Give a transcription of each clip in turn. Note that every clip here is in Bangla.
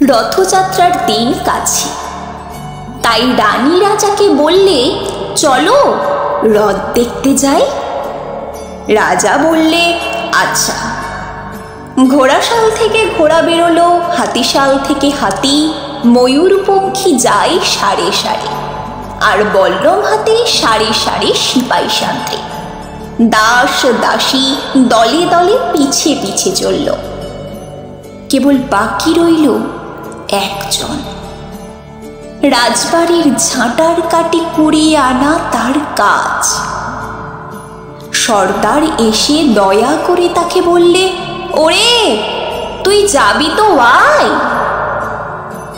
রথযাত্রার দিন কাছে, তাই রানী রাজাকে বললে, চলো রথ দেখতে যাই। রাজা বললে, আচ্ছা। ঘোড়াশাল থেকে ঘোড়া বেরোলো, হাতিশাল থেকে হাতি, ময়ূরপঙ্খী যায় সারে সারে, আর বল্লম হাতে সারি সারি সিপাই সান্ত্রী, দাস দাসী দলে দলে পিছে পিছে চলল। কেবল বাকি রইল একজন, রাজবাড়ির ঝাঁটার কাটি কুড়িয়ে আনা তার কাজ। সর্দার এসে দয়া করে তাকে বললে, ওরে তুই যাবি তো আয়।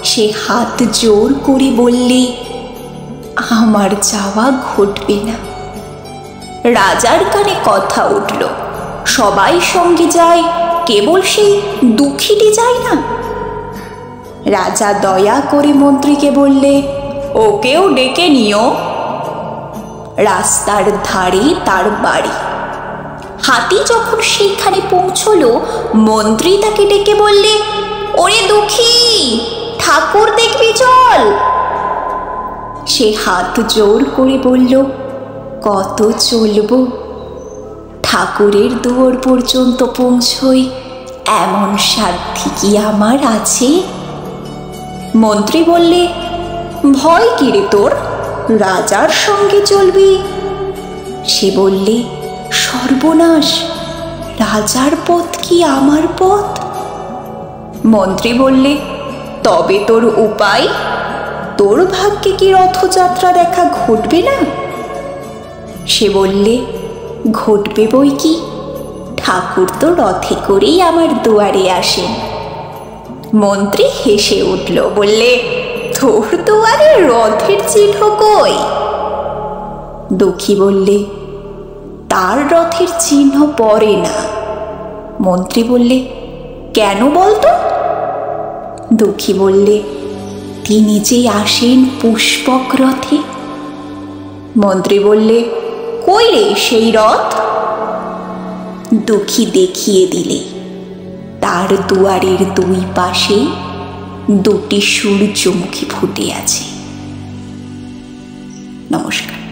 সে হাত জোর করে বললে, আমার যাওয়া ঘটবে না। রাজার কানে কথা উঠল, সবাই সঙ্গে যায়, কেবল সেই দুঃখীটি যায় না। রাজা দয়া করে মন্ত্রীকে বললে, ওকেও ডেকে নিও। রাস্তার ধারে তার বাড়ি। হাতি যখন সেইখানে পৌঁছলো, মন্ত্রী তাকে ডেকে বললে, ওরে দুঃখী, ঠাকুর দেখবি চল। সে হাত জোর করে বলল, কত চলব? ঠাকুরের দুয়ার পর্যন্ত পৌঁছই এমন সাধ্যি কি আমার আছে? মন্ত্রী বললে, ভয় কি রে তোর, রাজার সঙ্গে চলবি। সে বললে, সর্বনাশ, রাজার পথ কি আমার পথ? মন্ত্রী বললে, তবে তোর উপায়? তোর ভাগ্যে কি রথযাত্রা দেখা ঘটবে না? সে বললে, ঘটবে বই কি, ঠাকুর তো রথে করেই আমার দুয়ারে আসেন। মন্ত্রী হেসে উঠল, বললে, তোর দুয়ারে রথের চিহ্ন কই? দুঃখী বললে, তার রথের চিহ্ন পড়ে না। মন্ত্রী বললে, কেন বলতো? দুঃখী বললে, তিনি যে আসেন পুষ্পক রথে। মন্ত্রী বললে, কই রে সেই রথ? দুঃখী দেখিয়ে দিলে, তার দুয়ারের দুই পাশে দুটি সূর্যমুখী ফুটে আছে। নমস্কার।